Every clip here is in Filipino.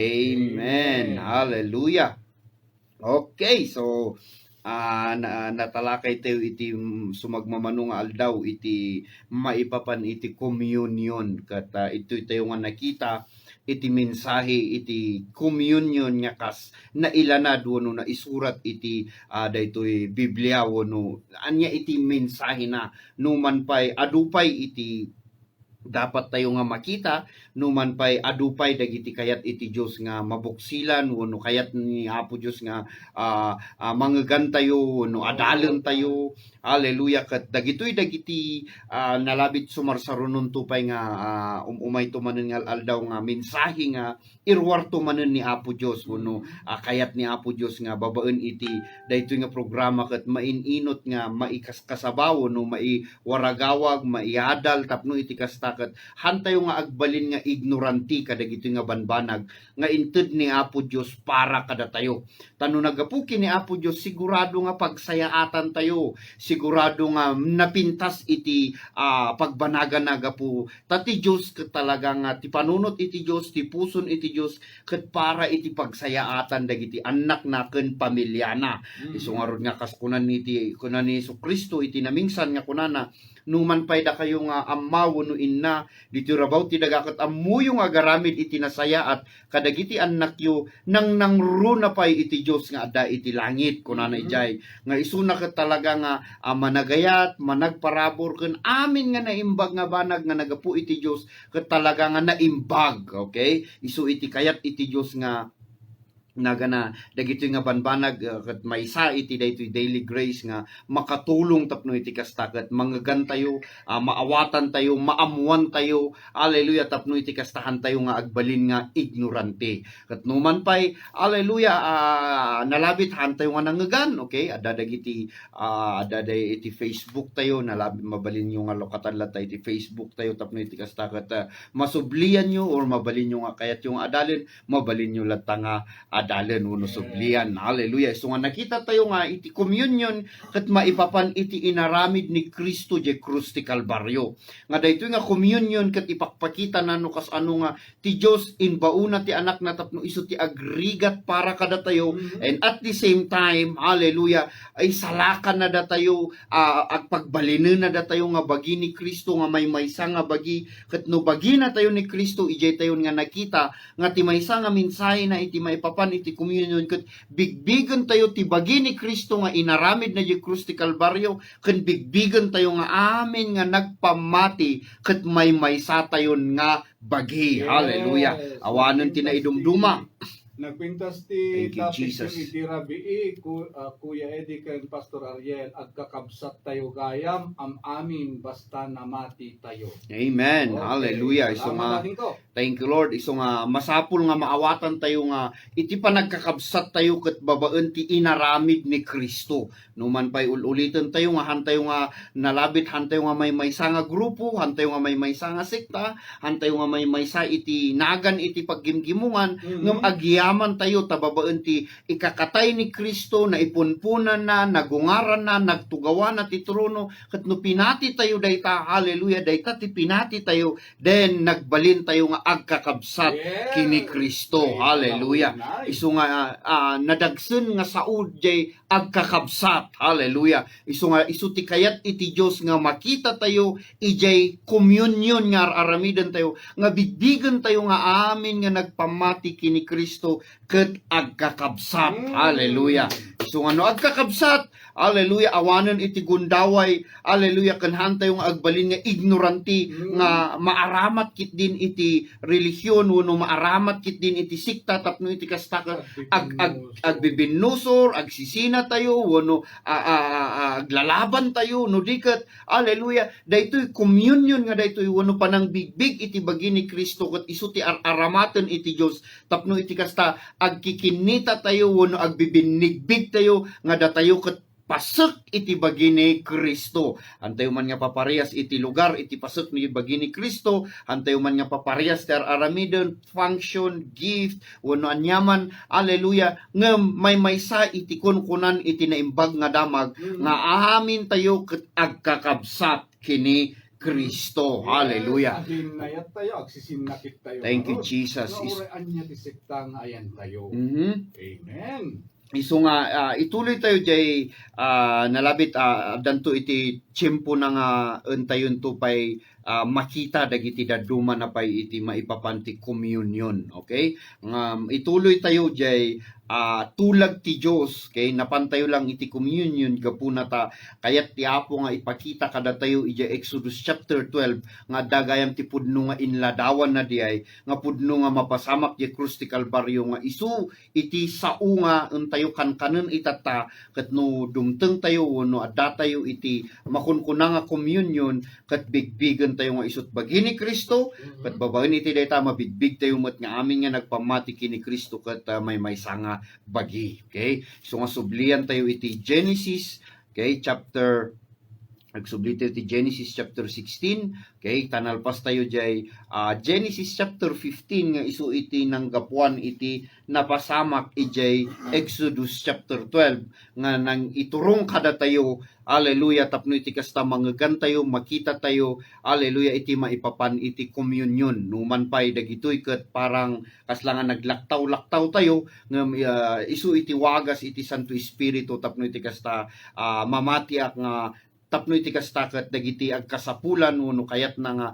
Amen. Hallelujah. Okay, so natalakay tayo iti sumagmamano nga aldaw iti maipapan iti communion kat ito tayo nga nakita iti mensahe iti communion nga kas na ilanad wano na isurat iti daytoy Biblia wano anya iti mensahe na numan pay adupay iti dapat tayo nga makita numan pay adupay dagiti kayat iti Dios nga mabuksilan wenno kayat ni Apo Dios nga manggan tayo wenno adalan tayo. Hallelujah. Kat dagitoy dagiti nalabit sumarsarunon tupay nga umay to manen nga aldaw nga mensahe nga irwarto manen ni Apo Dios wenno kayat ni Apo Dios nga babaen iti daytoy nga programa kat maininot nga maikasabaw no maiwaragawag maiadal tapno iti kasta kat hantayo nga agbalin nga ignoranti kadagito nga banbanag nga inted ni Apo Dios para kada tayo. Tano nagapuki ni Apo Dios sigurado nga pagsayaatan tayo, sigurado nga napintas iti pagbanagan nagapu. Tati Dios ket talaga nga ti panunot iti Dios, ti puson iti Dios ket para iti pagsayaatan dagiti anak na ken pamilyana. Isungarod nga kaskunan ni Jesucristo iti namingsan nga kunana numan pay da kayo nga amma wenno inna dito rabaw ti dagaket ammuyo nga garamid iti nasaya at kadagiti anak yo nang nangruna pay iti Dios nga adda iti langit kunana ijay nga isuna ket talaga nga managayat managparabor ken amin nga naimbag nga banag nga nagapu iti Dios ket talaga nga naimbag. Okay, isu iti kayat iti Dios nga nagana dagitoy nga banbanag ket maysa iti daytoy daily grace nga makatulong tapno iti kasta ket manggan tayo maawatan tayo maamuan tayo. Hallelujah. Tapno iti kastahan tayo nga agbalin nga ignorante ket numan pay hallelujah nalabit han tayo nga nangegan. Okay, adda dagiti iti Facebook tayo nalabit mabalin nyo nga lokatan latay iti Facebook tayo tapno iti kasta ket masublian nyo or mabalin nyo nga kayat yung adalin mabalin nyo latang nga adalan uno sublian. Hallelujah. So nga nakita tayo nga iti communion ket maipapan iti inaramid ni Kristo je krus ti Kalbaryo. Nga daytoy nga communion ket ipakpakita nano kas ano nga ti Dios inbauna ti anak na tapno isu ti agrigat para kada tayo and at the same time hallelujah ay salakan na da tayo agpagbalinen na da tayo nga bagi ni Kristo nga maysa nga bagi ket no bagi na tayo ni Kristo ijay tayo nga nakita nga ti maysa nga mensahe na iti maipapan iti communion ket bigbigen tayo ti bagi ni Kristo nga inaramid na di krus ti Kalbaryo ken bigbigen tayo nga amin nga nagpamati ket maysa tayon nga bagi. Hallelujah. Awanon ti naidumduma. Nagpintas ti topic Jesus. yung iti rabii, Kuya Eddie kan Pastor Ariel, agkakabsat tayo gayam, amin basta namati tayo. Amen. Okay. Hallelujah. Iso nga, thank you Lord. Iso nga, masapul nga maawatan tayo nga, iti pa nagkakabsat tayo ket babaen ti inaramid ni Kristo. Numan pay ulitin tayo nga, hantayo nga nalabit, hantayo nga maysa nga grupo, hantayo nga maysa nga sekta, hantayo nga maysa iti nagan iti paggimgimungan, ngam agyaman tayo tababaen ti ikakatay ni Kristo na ipunpunan na nagungaran na nagtugawan na ti trono ket no pinati tayo dayta hallelujah dayta ti pinati tayo then nagbalin tayo nga agkakabsat kini Kristo. Hallelujah. Isu nga nadagsen nga saud jay agkakabsat. Hallelujah. Isu ti kayat iti Dios nga makita tayo ijay communion nga aramidan tayo nga bigbigen tayo nga amin nga nagpamati kini Kristo ket agkakabsat. Hallelujah. So ano agkakabsat, hallelujah, awanan iti gundaway, hallelujah, kanhan tayo nga agbalin nga ignoranti nga maaramat kit din iti relihiyon wano maaramat kit din iti sikta tapno iti kasta agbibinusor, agsisina tayo wano aglalaban tayo no diket hallelujah daytoy communion nga daytoy wano panang bigbig iti bagi ni Kristo ket isu ti aramaten iti Dios tapno iti kasta agkikinita tayo wano agbibinigbig tayo nga datayo ket pasek iti bagi ni Kristo. Antayo man nga paparehas iti lugar iti pasek ni bagi ni Kristo, antayo man nga paparehas ter aramidon function gift wenno anyaman hallelujah ngem maysa iti kunkunan iti naimbag nga damag nga amin tayo ket agkakabsat kini Kristo. Hallelujah. Aginayat tayo, agsisinakit tayo. Thank you, Jesus. Nauraan niya ti sikta nga ayan tayo. Mhm. Amen. Iso nga ituloy tayo jay nalabit danto iti tiyempo na nga entayon to pay makita dagiti daduma na pay iti maipapanti communion. Okay? Ituloy tayo jay tulag ti Dios, okay? Napantayo lang iti communion gapuna ta kayat ti Apo nga ipakita kada tayo iti Exodus chapter 12 nga dagayam ti pudno nga inladawan na diay nga pudno nga mapasamak ti krus ti Kalbaryo nga isu iti sao nga tayo kankanen itata ket no dumteng tayo no adda tayo iti makunkuna nga communion ket bigbigen tayo nga isut bagi ni Kristo ket babaen iti dayta mabigbig tayo met nga amin nga nagpamati kini Kristo ket may sanga bagi. Okay? So nga sublian tayo iti Genesis, okay, nagsubli tayo iti Genesis chapter 16, okay, tanalpas tayo jay Genesis chapter 15 nga isu iti nanggapuan iti napasamak ijay Exodus chapter 12 nga nang iturong kada tayo, hallelujah, tapno iti kasta mangegan tayo, makita tayo, hallelujah, iti maipapan iti communion numan pay dagitoy ket parang kaslangan naglaktaw-laktaw tayo nga isu iti wagas iti Santo Espiritu tapno iti kasta mamatiak nga tapno iti kasta ket dagiti agkasapulan wenno kayat na nga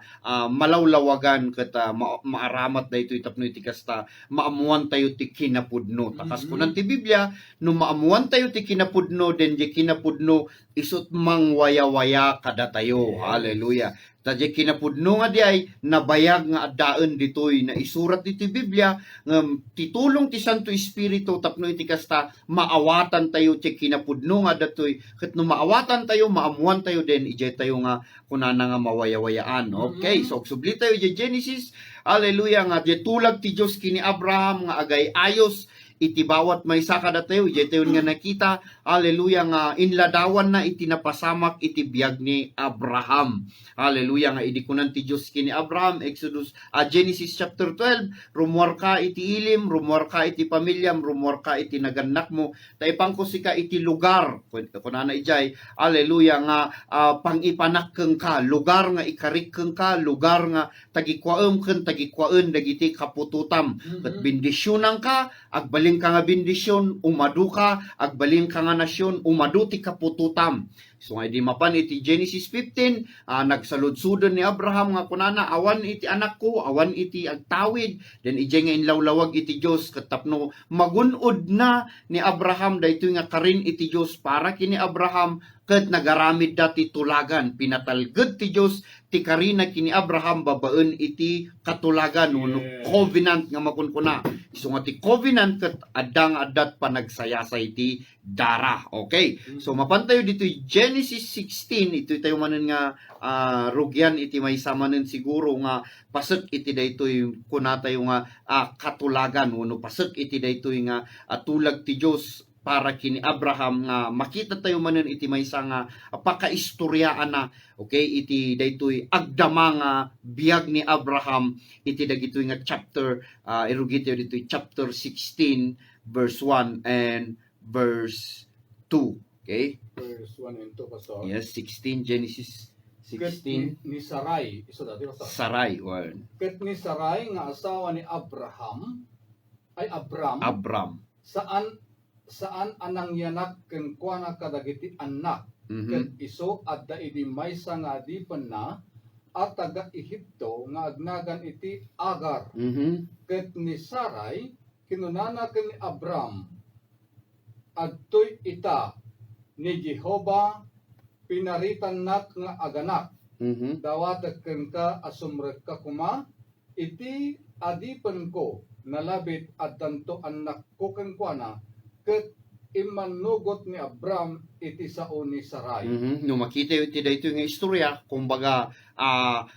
malawlawagan ket maaramat daytoy tapno iti kasta maamuan tayo ti kinapudno. Takas kunan ti Biblia no maamuan tayo ti kinapudno den di kinapudno isut mangwaya-waya kada tayo. Hallelujah. Tadya kinapudno nga di ay nabayag nga addaen ditoy na isurat iti Biblia nga titulong ti Santo Espiritu tapno iti kasta maawatan tayo ti kinapudno nga datoy ket no maawatan tayo maamuan tayo den ijay tayo nga kunana nga mawaya-wayaan. Okay, so subli tayo di Genesis, hallelujah, nga di tulag ti Dios kini Abraham nga agay ayos iti bawat may sakada tayo, iti tayo nga nakita, hallelujah, nga inladawan na iti napasamak iti biyag ni Abraham. Hallelujah, nga idikunan ti Diyos kini Abraham, Genesis chapter 12, rumuar ka iti ilim, rumuar ka iti pamilyam, rumuar ka iti naganak mo, taipang kusika iti lugar, kunana ijay, hallelujah, nga pangipanakeng ka, lugar nga ikarikeng ka, lugar nga tagikwaem ken tagikwaen dagiti kapututam, ket bendisyonan ka, agbaling ka nga bendisyon, umadu ka, agbaling ka nga nasyon, umadu ti kapututam. So nga di mapan iti Genesis 15, nagsaludsudon ni Abraham nga kunana awan iti anak ko, awan iti agtawid, then ijay nga inlawlawag iti Dios ket tapno magunod na ni Abraham daytoy nga karin iti Dios para kini Abraham ket nagaramid dati tulagan, pinatalged ti Dios ti karina kini Abraham babaen iti katulagan no covenant nga makunkuna. So nga ti covenant ket adda panagsayasay ti dara. Okay. So mapantayo dito Genesis 16 ito tayo manen nga rugyan iti may samanen siguro nga pasek iti daytoy kunatayo nga katulagan no pasek iti daytoy nga tulag ti Dios para kini Abraham nga makita tayo manen iti maysa nga pakaistoryaan na, okay, iti daytoy agdama nga biag ni Abraham iti dagitoy nga chapter irugito ditoy chapter 16 verse 1 and verse 2. Okay? Verse 1 and 2, Pastor. Yes, 16 Genesis 16 Ni Sarai, isa dati, Pastor. Sarai one. Ket ni Sarai nga asawa ni Abram, saan anang yanak ken kuana kadagiti anak ket iso adda idi maysa nga adipen na at taga Ehipto nga agnagan iti Agar. Ket ni Sarai kinunana ken ni Abram adtoy ita ni Jehova pinaritan nak nga aganak. Dawat ken ka asumrek ka kuma iti adipen ko nalabit addanto anak ko ken kuana ket imanugot ni Abram iti sao ni Sarai. No makita iti daytoy nga istorya kumbaga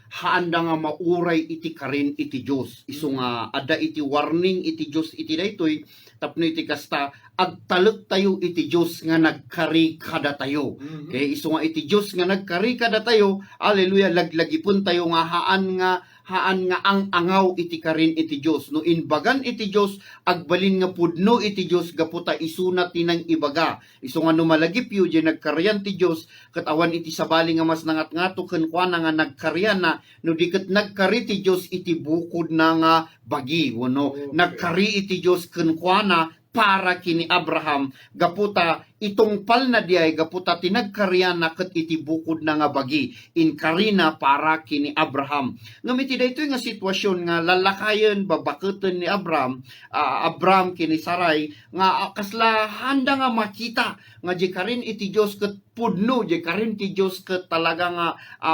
haanda nga mauray iti karin iti Dios. Isu nga adda iti warning iti Dios iti daytoy tapno iti kasta agtalek tayo iti Dios nga nagkari kada tayo. Okay, isu nga iti Dios nga nagkari kada tayo, hallelujah, laglagipon tayo nga haan nga ang angaw iti karin iti Dios. No inbagan iti Dios agbalin nga pudno iti Dios gaputa isuna tinang ibaga. Isu nga numalagip yu di nagkaryan ti Dios katawan iti sabali nga mas nangat-ngato ken kuana nga nagkaryan na no di ket nagkari ti Dios iti bukod na nga bagi wano Okay. nagkari iti Dios ken kuana para kini Abraham gaputa itong pal na diay gaputa tinagkaryan na ket iti bukod na nga bagi inkarina para kini Abraham ngamiti daytoy nga sitwasyon nga lalakayen babaketen ni Abraham kini Sarai nga kasla handa nga makita nga di karin iti Dios ket pudno di karin ti Dios ket talaga nga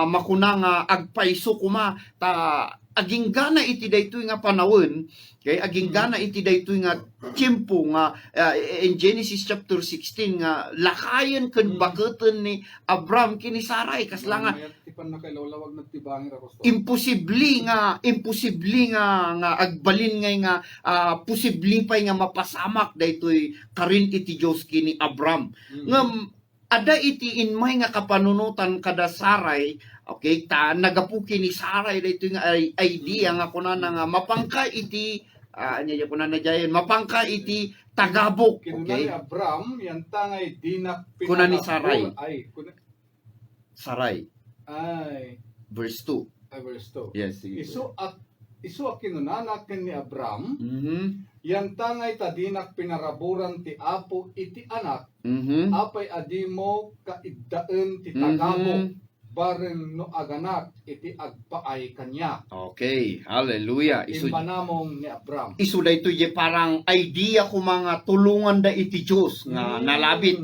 makuna nga agpaiso kuma ta aging gana iti daytoy nga panawon kay aging gana iti daytoy nga tiempo nga in Genesis chapter 16 nga lakayen ken baketen ni Abraham kini Sarai kasla nga Tipan na kay lawlawag nagtibangin ako. imposible nga agbalin ngay nga posible pay nga mapasamak daytoy karin iti Dios kini Abraham ngem ada iti inmay nga kapanunutan kada Sarai. Okay, nagapuki ni Sarai daytoy nga idea nga kunana nga mapangka iti anya kunana jayen mapangka iti tagabok. Kinunay Okay, Abram, yan tangay dinak Kuna ni Sarai. Ay, Sarai ay, verse 2. verse 2. Yes, sige. Isu a kinunanak ken ni Abram, Mhm. yan tangay tadinak pinaraburan ti apo iti anak, Mhm. apay adimo kaiddaen ti tagabok, Mhm. bareng no aganak iti agpaay kanya. Okay, hallelujah. Imbanamong ni Abram. Isu daytoy je parang idea ko mga tulungan da iti Dios nga nalabit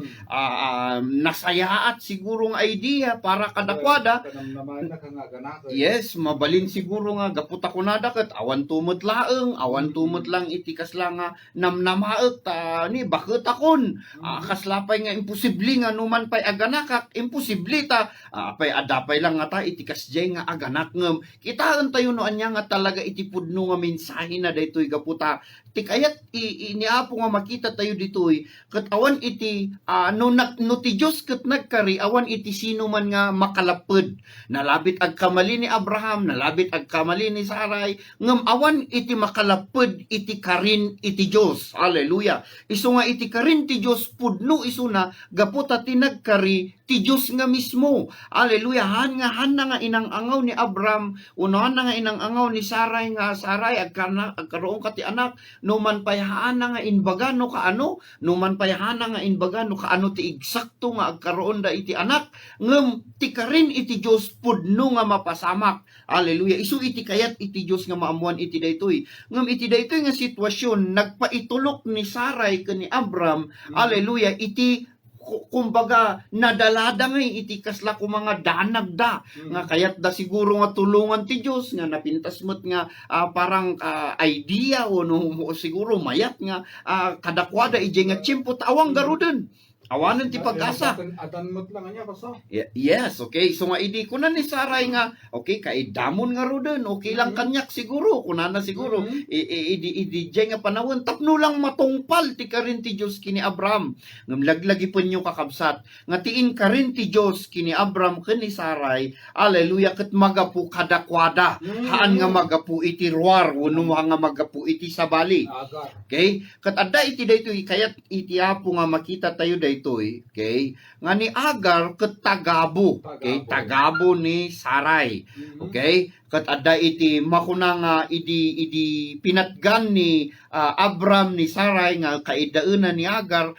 nasayaat siguro nga idea para kadakwada. Kanamnaman na kang aganak. Yes, mabalin siguro nga gaputa ko na dakat awan tumot laeng, awan tumot lang iti kasla nga namnamaet ni bakit akon. Kaslapay nga imposible nga numan pay aganakak, imposible ta pay adapay lang nga ta iti kasjay nga aganak ngem. Kitaan tayo no anya nga talaga iti pudno nga mensahe na daytoy gaputa. Tikayat iniapo nga makita tayo ditoy ket awan iti no ti Dios ket nagkari awan iti sino man nga makalaped. Nalabit ag kamali ni Abraham, nalabit ag kamali ni Sarai, ngem awan iti makalaped iti karin iti Dios. Hallelujah. Isu nga iti karin ti Dios pudno isuna gaputa tinagkari ti Dios nga mismo. Hallelujah. Han na nga inang-angaw ni Abraham, unohan na nga inang-angaw ni Sarai nga Sarai agkaroon ka ti anak, numan payahaan na nga inbaga no kaano, numan payahaan na nga inbaga no kaano ti eksakto nga agkaroon da iti anak, ngem ti karin iti Dios pudno nga mapasamak. Hallelujah. Isu iti kayat iti Dios nga maamuan iti daytoy. Ngem iti daytoy nga sitwasyon nagpaitulok ni Sarai ken ni Abraham. Hallelujah. Iti kumbaga nadalada ngay iti kasla ko mga danag da nga kayat da siguro nga tulungan ti Dios nga napintas met nga parang idea o no siguro mayat nga kadakwada ije nga tiyempo tawang garuden awanan ti pag-asa. Adan lang niya basta. Yes, okay. So nga idi ko na ni Sarai nga okay kay damon nga ruden okay lang kanyak siguro kunana siguro idi nga panawon tapno lang matungpal ti karin ti Dios kini Abraham ngem laglagi pun nyo kakabsat nga tiin karin ti Dios kini Abraham ken ni Sarai. Hallelujah ket magapu kadakwada haan nga magapu iti ruar wenno nga magapu iti sabali. Agar. Okay? Kat adda iti daytoy kayat iti apo nga makita tayo daytoy, okay? Nga ni Agar ket tagabo. Okay? Tagabo ni Sarai. Okay? Kat adda iti makuna nga idi pinatgan ni Abram ni Sarai nga kaidaenan ni Agar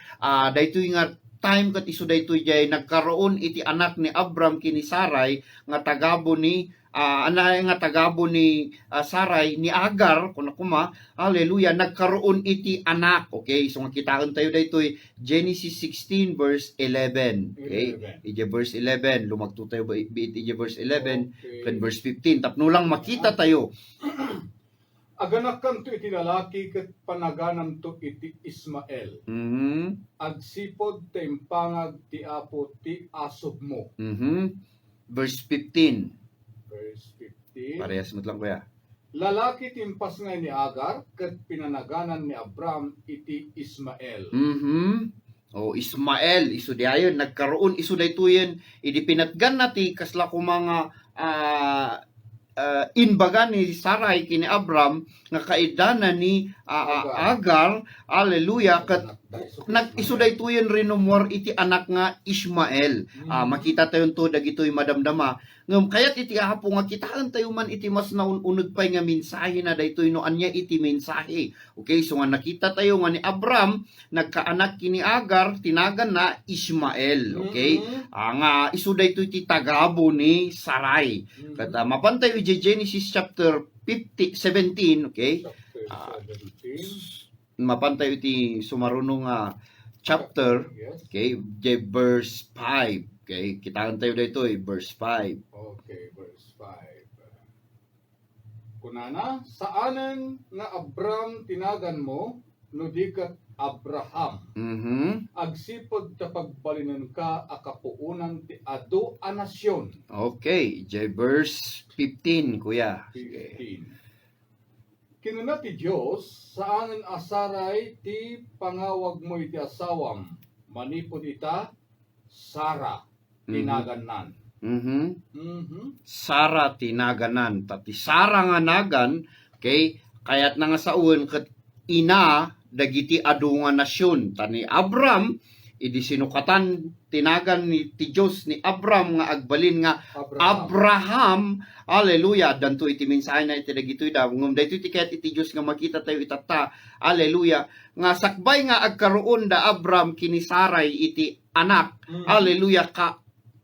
daytoy nga time kat isu daytoy jay nagkaroon iti anak ni Abram kini Sarai nga tagabo ni nga tagabo ni Sarai ni Agar kun kuma hallelujah nagkaroon iti anak. Okay, so kitaan tayo daytoy Genesis 16 verse 11. Okay, ije verse 11 lumagto tayo ba ije verse 11 ken verse 15 tapno lang makita tayo. Aganakan to iti lalaki ket panaganan to iti Ismael. Agsipod tempangag ti apo ti asob mo. Verse 15. Verse 15. Parehas mo lang kuya. Lalaki timpas nga ni Agar ket pinanaganan ni Abram iti Ismael. O Ismael isu diayon nagkaroon isu daytoyen idi pinatgan nati kasla ko mga inbaga ni Sarai kini Abram nga kaidana ni Agar, hallelujah, kat nag-isuday tuyon rinomor iti anak nga Ishmael. Makita tayo to dagitoy madamdama. Ngem kayat iti ahapo nga kitaan tayo man iti mas naununod pay nga mensahe na daytoy no anya iti mensahe. Okay, so nga nakita tayo nga ni Abram nagkaanak kini Agar, tinagan na Ishmael. Okay? Nga isuday to iti tagabo ni Sarai. Kat mapantay iti Genesis chapter 17, okay? Chapter 17. Mapantay iti sumarunong nga chapter, Yes. okay, verse 5. Okay, kitaan tayo dito verse 5. Okay, verse 5. Kunana, saanen nga Abram tinagan mo, no di kat Abraham. Agsipod ta pagbalinan ka akapuunan ti adu a nasyon. Okay, verse 15, kuya. 15. Kinuna ti Diyos, saanen asaray ti pangawag mo iti asawam, manipod ita, Sara, tinaganan. Sara tinaganan. Tati Sara nga nagan, okay, kayat na nga saun kat ina dagiti adu nga nasyon. Tani Abram, idi sinukatan tinagan ni ti Diyos ni Abram nga agbalin nga Abraham. Hallelujah. Danto iti mensahe na iti dagitoy daw. Ngum daytoy iti kayat iti Diyos nga makita tayo itata. Hallelujah. Nga sakbay nga agkaroon da Abram kini Sarai iti anak. Hallelujah.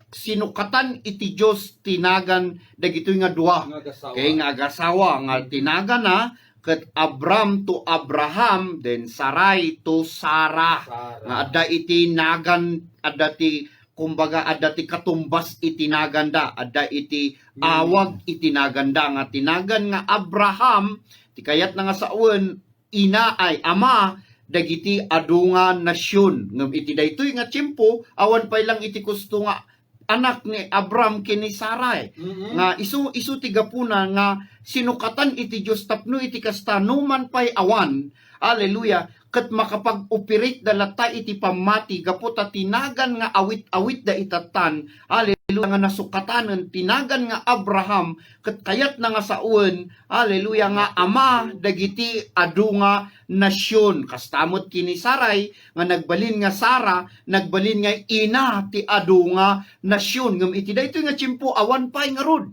Sinukatan iti Diyos tinagan dagitoy nga duwa. Kay nga agasawa nga tinagan na ket Abram to Abraham, then Sarai to Sarah. Nga adda iti nagan, adda ti kumbaga adda ti katumbas itinaganda, adda iti awag itinaganda nga tinagan nga Abraham, ti kayat na nga sauen ina ay ama dagiti adu nga nasyon. Ngem iti daytoy nga tiyempo awan pay lang iti gusto nga anak ni Abram kini Sarai. Nga isu ti gapuna nga sinukatan iti Dios tapno iti kasta numan pay awan. Hallelujah. Ket makapag-operate dalata iti pamati gaputa tinagan nga awit-awit da itatan. Hallelujah nga nasukatanen tinagan nga Abraham ket kayat na nga sauen. Hallelujah nga ama dagiti adu nga nasyon. Kastamot kini Sarai nga nagbalin nga Sara, nagbalin nga ina ti adu nga nasyon. Ngem iti daytoy nga tiyempo awan pay nga rod.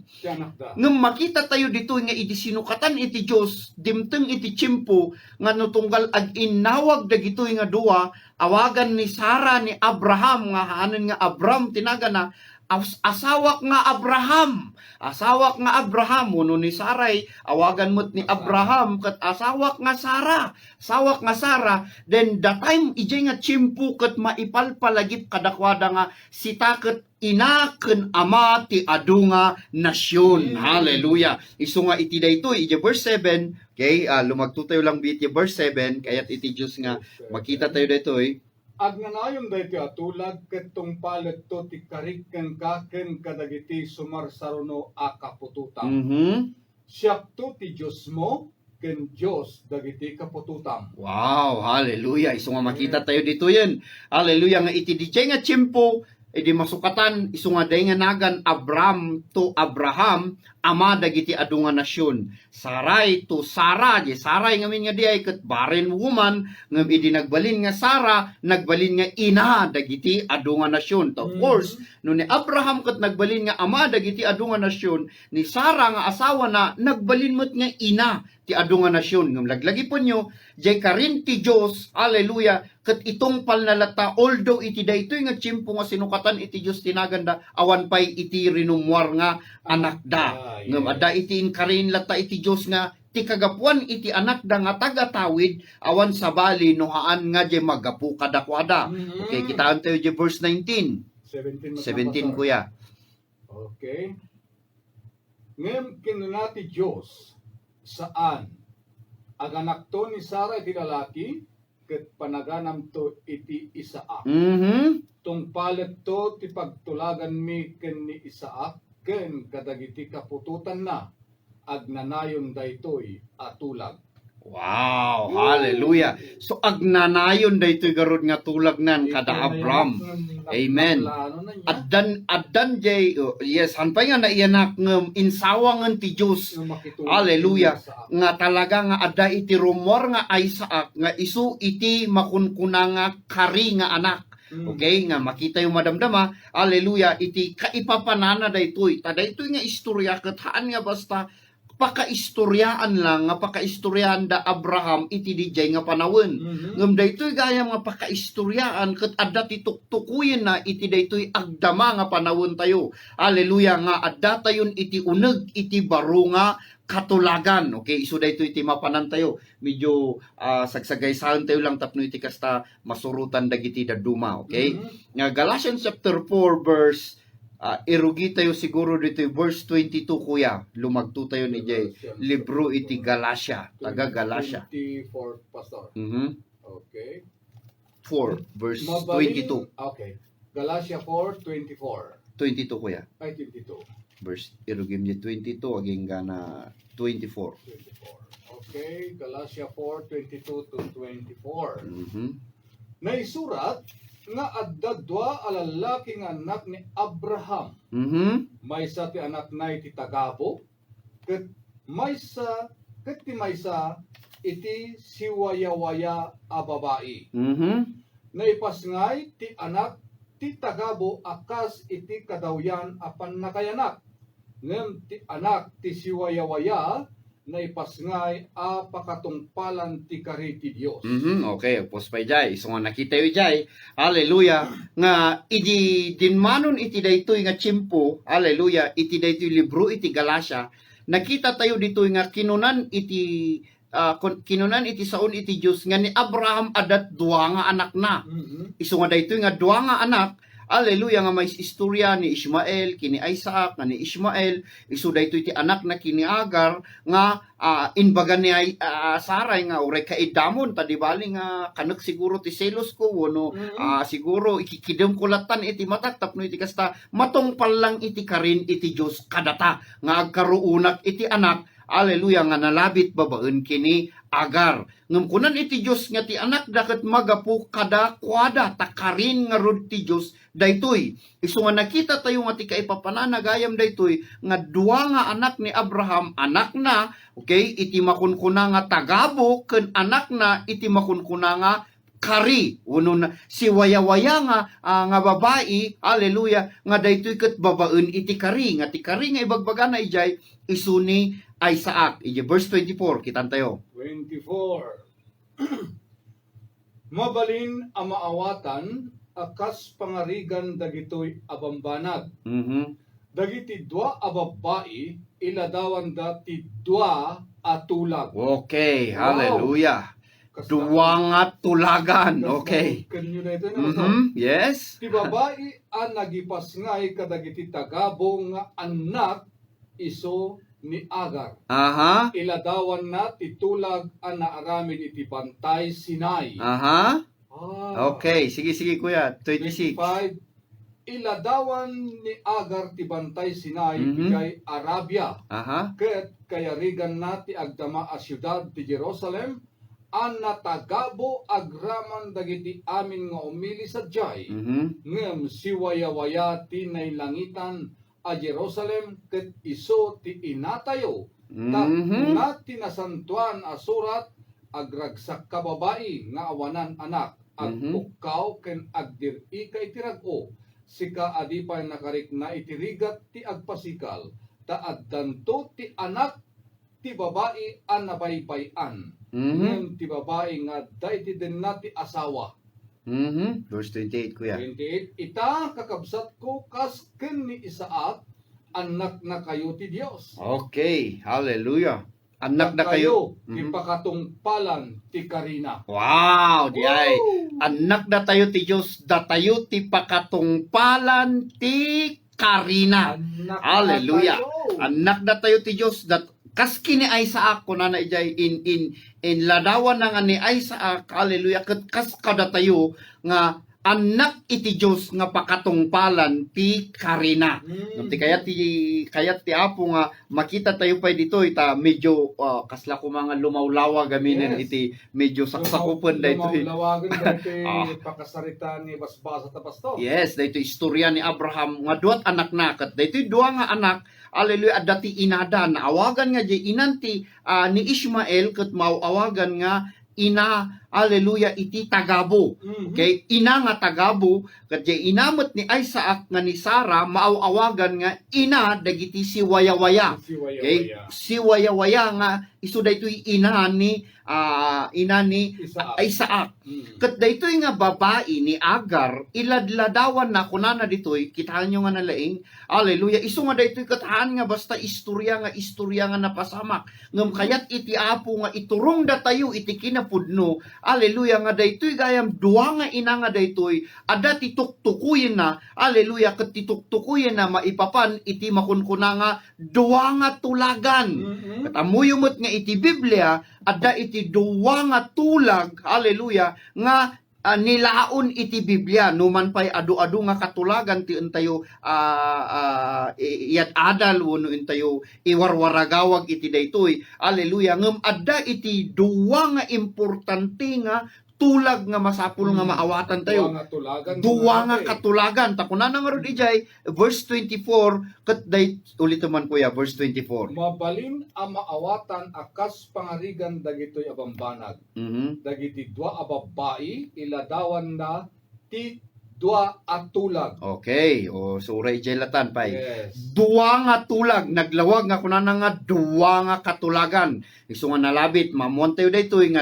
Ngem makita tayo dito nga iti sinukatan iti Dios dimteng iti tiyempo nga nutunggal ag inawag dagitoy nga duwa awagan ni Sara ni Abraham nga hanen nga Abram tinaga na asawak nga Abraham. Asawak nga Abraham uno ni Sarai awagan mo't ni Abraham ket asawak nga Sara. Sawak nga Sara, then the time ijay nga tiyempo ket maipalpalagip kadakwada nga sita ket ina ken ama ti adu nga nasyon. Hallelujah. Isu nga iti daytoy iti verse 7. Okay, lumagto tayo lang iti verse 7 kayat iti Dios nga makita tayo daytoy. Agnanayon dayti atulag ketong palet to ti karikken kaken kadagiti sumarsaruno a kapututam. Siap to ti Dios mo ken Dios dagiti kapututam. Wow, hallelujah. Isu nga makita tayo dito yan. Hallelujah nga iti dijay nga tiyempo edi masukatan isu nga day nga nagan Abram to Abraham ama dagiti adu nga nasyon. Sarai to Sara, di Sarai ngamin nga di ay ket barren woman ngem idi nagbalin nga Sara, nagbalin nga ina dagiti adu nga nasyon. Of course, no ni Abraham ket nagbalin nga ama dagiti adu nga nasyon, ni Sara nga asawa na nagbalin met nga ina ti adu nga nasyon. Ngem laglagi po nyo, jay karin ti Dios, hallelujah, ket itong palnalata although iti daytoy nga tiyempo nga sinukatan iti Dios tinaganda awan pay iti rinumwar nga anak da. Ngem adda iti inkarin lata iti Dios nga ti kagapuan iti anak da nga tagatawid awan sabali no haan nga jay magapu kadakwada. Okay, kitaan tayo jay verse 19. 17 kuya. Okay. Ngem kinuna ti Dios saan aganak to ni Sara iti lalaki ket panaganam to iti Isaak. Tung palet to ti pagtulagan mi ken ni Isaak ken kadagiti kapututan na agnanayon daytoy atulag. Wow, hallelujah. So agnanayon daytoy garod nga tulag nan kada Abraham. Amen. Addan jay yes hanpay nga naiyanak ngem insawangan ti Dios. Hallelujah. Nga talaga nga adda iti rumor nga Isaac nga isu iti makunkuna nga kari nga anak. Okay, nga makita yung madamdama, hallelujah, iti kaipapanana daytoy. Ta daytoy nga istorya ket haan nga basta pakaistoryaan lang nga pakaistoryaan da Abraham iti dijay nga panawon. Ngem daytoy gayam nga pakaistoryaan ket adda ti tuktukuyen na iti daytoy agdama nga panawon tayo. Hallelujah nga adda tayon iti uneg iti baro nga katulagan. Okay, isu daytoy iti mapanan tayo. Medyo sagsagaysahan tayo lang tapno iti kasta masurutan dagiti daduma. Okay? Nga Galatians chapter 4 verse irugi tayo siguro dito verse 22 kuya. Lumagto tayo ni Jay. Libro iti Galatia. Taga Galatia. 24 pastor. Okay. 4 verse Mabalin, 22. okay. Galatia 4:24. 22 kuya. Ay 22. Verse irugim niya 22 aging gana 24. 24. Okay, Galatia 4:22 to 24. Mhm. Naisurat nga adda dua a lalaki nga anak ni Abraham. Mhm. Maysa ti anak na iti Tagabo, ket ti maysa iti siwaya-waya a babae. Mhm. Naipasngay ti anak ti Tagabo akas iti kadawyan apan nakayanak. Ngem ti anak ti siwaya-waya naipasngay a pakatungpalan ti kari ti Dios. Okay, pos pa jay. So nga nakita yu jay. Hallelujah. Nga idi dinmanon iti daytoy nga tiyempo. Hallelujah. Iti daytoy libro iti Galatia. Nakita tayo ditoy nga kinunan iti saon iti Dios nga ni Abraham adat dua nga anak na. Isu nga daytoy nga dua nga anak. Hallelujah nga may istorya ni Ishmael kini Isaac nga ni Ishmael isu daytoy ti anak na kini Agar nga inbaga ni Sarai nga uray kaidamon ta di bali nga kanek siguro ti selos ko wono siguro ikikidem kulatan iti matak tapno iti kasta matongpal lang iti karin iti Dios kadata nga agkaruunak iti anak. Hallelujah nga nalabit babaen kini Agar. Ngem kunan iti Dios nga ti anak daket magapu kada kwada takarin nga rod ti Dios daytoy. Isu nga nakita tayo nga ti kaipapanana gayam daytoy nga dua nga anak ni Abraham anak na, okay, iti makunkuna nga Tagabo ken anak na iti makunkuna nga kari uno na si waya-waya nga babae, hallelujah, nga daytoy ket babaen iti kari nga ti kari nga ibagbaga na ijay isu ni Isaac. Ije verse 24 kitan tayo. 24. Mabalin ang maawatan akas pangarigan dagitoy abambanag. Dagiti dua a babae iladawan dati dua a tulag. Okay, Wow. hallelujah. Dua nga tulagan. Okay. Kanyo na ito na Yes. Ti babae ang nagipasngay kadagiti Tagabo nga anak iso ni Agar. Aha. Iladawan na titulag ang naaramid iti Bantay Sinai. Aha. Ah, Okay, sige kuya. 26. 25. Iladawan ni Agar ti Bantay Sinai kay Arabia. Aha. Ket kayarigan na ti agdama a syudad ti Jerusalem an natagabo agraman dagiti amin nga umili sa jay. Ngem siwaya-waya ti nailangitan a Jerusalem ket iso ti inatayo. Na tinasantuan a surat agragsak ka babae nga awanan anak agpukaw ken agdiri ka itirag-o sika adipay nakarik na itirigat ti agpasikal taaddanto ti anak ti babae an nabaybayan. Ngem ti babae nga dayti din na ti asawa. Verse 28 kuya. 28. Ita kakabsat ko kas ken ni Isaac anak na kayo ti Dios. Okay, hallelujah. Anak na kayo. Ti pakatungpalan ti karina. Wow, di ay. Anak na tayo ti Diyos, datayo ti pakatungpalan ti karina. Anak Hallelujah. na tayo. Anak na tayo ti Diyos, kas kini Isaac ko na ijay in ladawan na nga ni Isaac, hallelujah, kas kada tayo nga anak iti Dios nga pakatungpalan ti karina. Ti kayat ti apo nga makita tayo pa dito ita medyo kasla ko mga lumawlawa gaminin Yes. iti medyo saksakupon dito. Lumawagan dito Ah. pakasarita ni Basbasa ta Pastor. Yes, dito istorya ni Abraham nga duat anak na kat dito dua nga anak haleluya dati inada na awagan nga di inanti ni Ishmael kat mauawagan nga ina haleluya iti tagabo. Okay, ina nga tagabo kat di inamot ni Isaac nga ni Sarah mauawagan nga ina dagiti si waya-waya. Si Waya Okay, Waya. si waya-waya nga isu daytoy ina ni Isaac. Kat daytoy nga babae ni Agar iladladawan na kunana ditoy kitahan nyo nga nalaing haleluya isu nga daytoy katahan nga basta istorya nga napasamak ngem kayat iti apo nga iturong datayo iti kinapudno haleluya nga daytoy gayam duwa nga ina nga daytoy ada tituktukuyen na haleluya ket tituktukuyen na maipapan iti makunkuna nga duwa nga tulagan. Kat amuyumot nga iti Biblia ada iti duwa nga tulag haleluya nga nilaon iti Biblia numan pay adu-adu nga katulagan ti entayo iyat adal wenno entayo iwarwaragawag iti daytoy haleluya ngem adda iti duwa nga importante nga tulag nga masapul nga maawatan tayo. Duwa nga katulagan. Takunan nga ron ijay, verse 24, kat day, ulit naman kuya, verse 24. Mabalin ang maawatan akas pangarigan dagitoy abambanag. Dagiti dua ababai iladawan na ti dua at tulag. Okay, o suray ijay latan pay. Yes. Duwa nga tulag, naglawag nga kunana nga duwa nga katulagan. Isu nga nalabit, mamontayo daytoy nga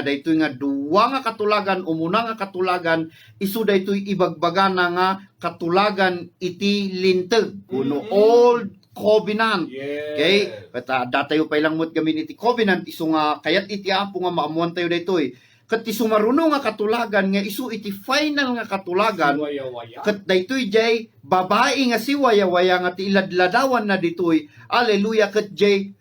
duwa nga katulagan, umuna nga katulagan, isu daytoy ibagbaga na nga katulagan iti linteg. Kuno old covenant. Yes. Okay? Kat datayo pa ilang mo't gamin iti covenant, isu nga kayat iti apo nga maamuan tayo daytoy. Kat isu maruno nga katulagan nga isu iti final nga katulagan. Si Waya-Waya. Kat daytoy jay babae nga si waya-waya nga ti iladladawan na ditoy. Hallelujah kat jay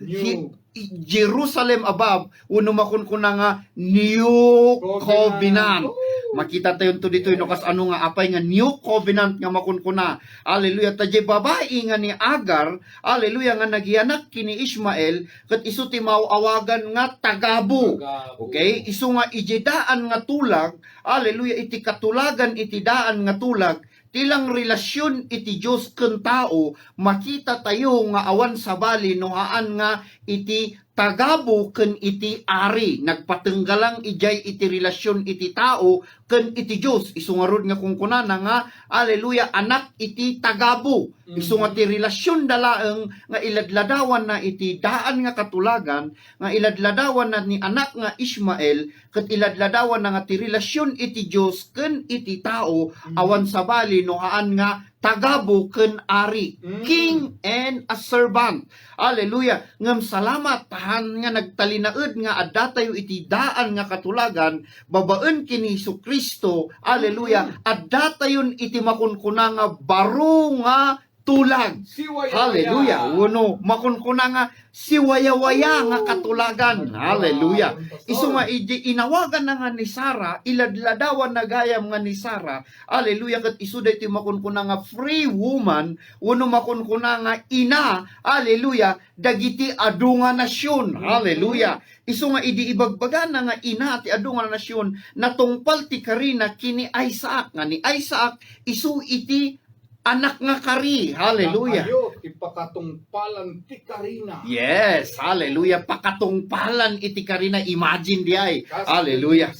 Jerusalem above uno makunkuna nga New Covenant. Makita tayo to dito no kas ano nga apay nga New Covenant nga makunkuna. Hallelujah. Ta jay babae nga ni Agar, hallelujah nga nagianak kini Ishmael ket isu ti mauawagan nga tagabo. Okay? Isu nga ijidaan nga tulag, hallelujah iti katulagan iti daan nga tulag tilang relasyon iti Dios ken tao makita tayo nga awan sabali nohaan nga iti tagabo ken iti ari nagpatenggalang ijay iti relasyon iti tao ken iti Dios isu nga rod nga kungkunana nga haleluya anak iti tagabo isu nga ti relasyon dalaeng nga iladladawan na iti daan nga katulagan nga iladladawan na ni anak nga Ishmael ket iladladawan na nga ti relasyon iti Dios ken iti tao awan sabali nohaan nga tagabo ken ari, king and a servant. Hallelujah. Ngem salamat tahan nga nagtalinaed nga adda tayo iti daan nga katulagan babaen kini Kristo. Hallelujah. Adda tayon iti makunkuna nga baro nga tulag. Si Waya-Waya. Hallelujah. Uno makunkuna nga si waya-waya nga katulagan. Hallelujah. Isu nga inawagan na nga ni Sarah, iladladawan na gayam nga ni Sarah. Hallelujah. Kat isu daytoy makunkuna nga free woman, uno makunkuna nga ina. Hallelujah. Dagiti adu nga nasyon. Hallelujah. Isu nga ibagbaga na nga ina ti adu nga nasyon natungpal ti karina kini Isaac nga ni Isaac isu iti anak nga kari. Hallelujah. Ayo ipakatungpalan ti karina. Yes, hallelujah. Pakatungpalan iti karina. Imagine di ay. Hallelujah.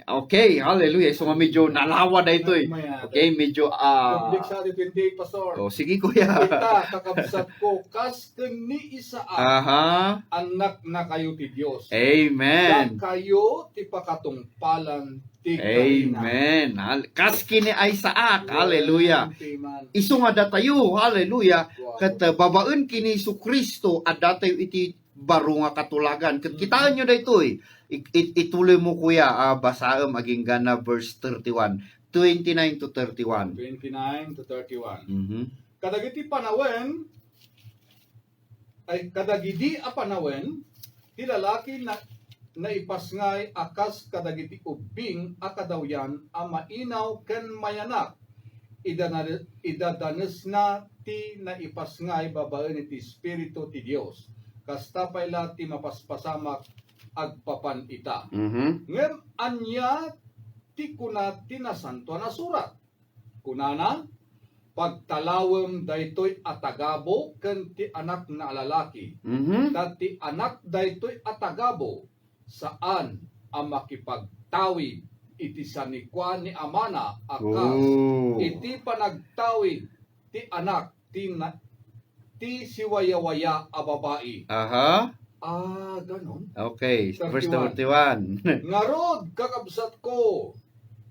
Okay, hallelujah. So medyo nalawa na ito eh. Okay, medyo Public sa 28 pastor. Oh, sige kuya. Kita kakabsat ko kas ken ni Isaac. Aha. Anak na kayo ti Dios. Amen. Kayo ti pakatungpalan ti karina. Amen. Kas kini Isaac. Hallelujah. Isu nga datayo. Hallelujah. Kat babaen kini Kristo at datayo iti baro nga katulagan. Kat kitaan nyo dayto eh. Ituloy mo kuya, basaam aging gana verse 31. 29 to 31. 29 to 31. Mhm. Kadagiti panawen ay kadagidi a panawen ti lalaki na naipasngay akas kadagiti ubing akadawyan a mainaw ken mayanak idadanes na ti naipasngay babaen iti Espiritu ti Dios kasta payla ti mapaspasamak agpapan ita. Ngem anya ti kuna tinasanto na surat. Kunana pagtalawem daytoy atagabo ken ti anak na lalaki. Dati anak daytoy atagabo saan ang makipagtawid iti sanikwa ni amana akas iti panagtawid ti anak ti siwayawaya a babae. Aha. Ganon. Okay, verse 31. 31. Ngarod kakabsat ko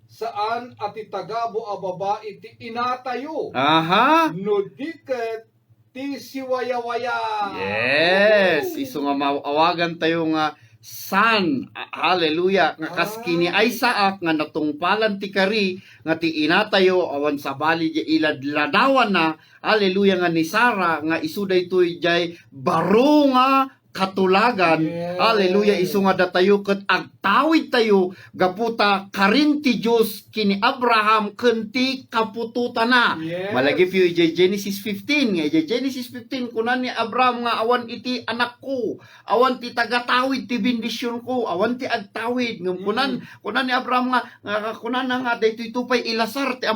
saan ati tagabo a babae ti inatayo. Aha. No diket ti siwayawaya. Yes, iso nga maawagan tayo nga son, hallelujah, nga kaskini ay saak nga natungpalan ti kari nga ti inatayo awan sa bali di iladladawan na, hallelujah, nga ni Sara nga isu daytoy jay baro nga katulagan. Yes. Hallelujah, isu nga datayo ket agtawid tayo gaputa karin ti Dios kini Abraham ken ti kapututan na. Yes. Malagi piyo ijay Genesis 15 nga ijay Genesis 15 kunan ni Abraham nga awan iti anak ko, awan ti tagatawid ti bendisyon ko, awan ti agtawid ngem kunan ni Abraham nga kunan nga daytoy tupay ilasar ti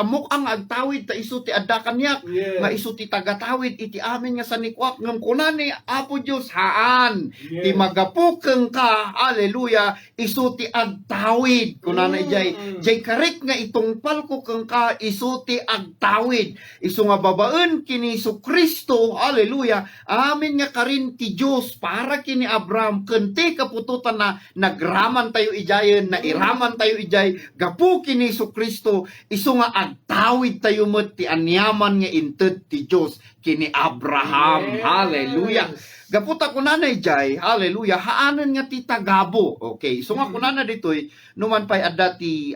amok ang agtawid ta isu ti adda kanyak. Yes. Nga isu ti tagatawid iti amin nga sanikwak ngem kunan ni Apo Dios haan Yes. ti magapukeng ka, hallelujah, isu ti agtawid kunan jay karik nga itungpal ko keng ka isu ti agtawid isu nga babaen kini Kristo, hallelujah, amin nga karin ti Dios para kini Abraham ken ti kapututan na nagraman tayo ijayen na iraman tayo ijay gapu kini Kristo isu nga agtawid tayo met ti anyaman nga inted ti Dios kini Abraham. Yes. Hallelujah. Gaputa kunana jay, hallelujah, haanan nga ti tagabo. Okay, so nga kunana ditoy numan pay adda ti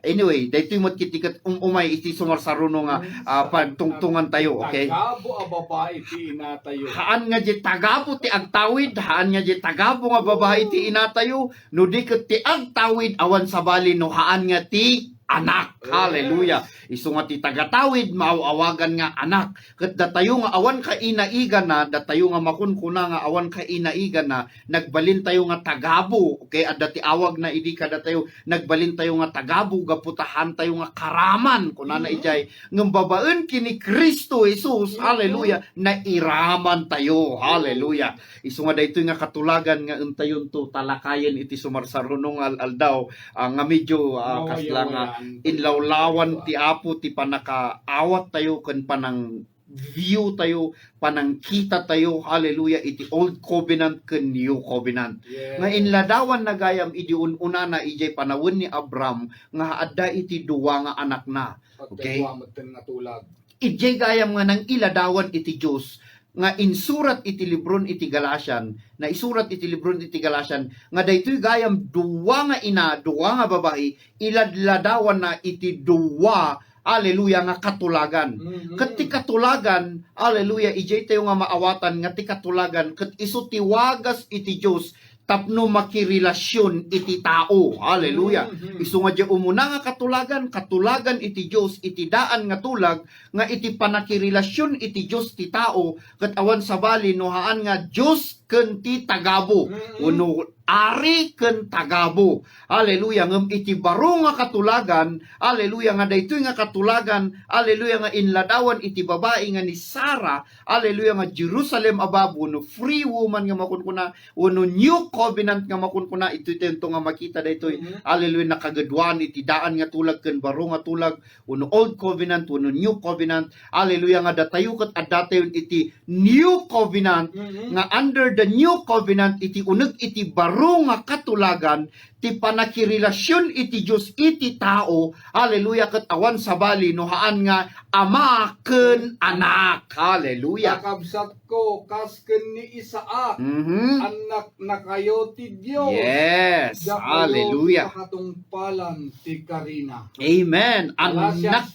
anyway, daytoy mo kitikat umay iti sumarsaruno nga pagtungtungan tayo, okay? Tagabo a babae ti inatayo. Haan nga di tagabo ti agtawid, haan nga di tagabo nga babae ti inatayo, no di ket ti agtawid awan sa bali no haan nga ti anak. Hallelujah. Isu nga ti tagatawid maawagan nga anak. Ket datayo nga awan ka inaigan na, datayo nga makunkuna nga awan ka inaigan na, nagbalin tayo nga tagabo. Okay, adda ti awag na idi ka datayo nagbalin tayo nga tagabo gaputahan tayo nga karaman kunana ijay ngem babaen kini Kristo Jesus. Hallelujah. Na iraman tayo. Hallelujah. Isu nga daytoy nga katulagan nga entayon to talakayen iti sumarsarunong aldaw nga medyo kasla nga inlawlawan ti Apo ti panakaawat tayo ken panang view tayo, panang kita tayo, hallelujah, iti Old Covenant ken New Covenant. Yes. Nga inladawan na gayam idi ununa na ijay panawon ni Abraham nga adda iti duwa nga anak na. Okay? Nga tulag. Ijay gayam nga nang iladawan iti Dios nga insurat iti libron iti Galatian, na isurat iti libron iti Galatian, nga daytoy gayam duwa nga ina, duwa nga babae, iladladawan na iti duwa, hallelujah, nga katulagan. Ket ti katulagan, hallelujah, ijay tayo nga maawatan nga ti katulagan, ket isu ti wagas iti Dios tapno makirelasyon iti tao. Hallelujah. Isu nga di umuna nga katulagan iti Dios iti daan nga tulag nga iti panakirelasyon iti Dios ti tao ket awan sa bali no haan nga Dios ken ti tagabo. Uno ari ken tagabo. Hallelujah. Ngem iti baro nga katulagan, hallelujah, nga daytoy nga katulagan, hallelujah, nga inladawan iti babae nga ni Sara, hallelujah, nga Jerusalem ababo no free woman nga makunkuna, uno new covenant nga makunkuna, ito tento nga makita daytoy, hallelujah, nakagadwan iti daan nga tulag ken baro nga tulag, uno old covenant, uno new covenant, hallelujah, nga datayo ket adatayon iti new covenant, nga under the new covenant iti uneg iti baro nga katulagan ti panakirelasyon iti Dios iti tao, hallelujah, ket awan sa bali no haan nga ama ken anak. Hallelujah. Kakabsat ko kas ken ni Isaac, anak na kayo ti Dios. Yes. Hallelujah. Katungpalan ti Karina. Amen. Anak Galatians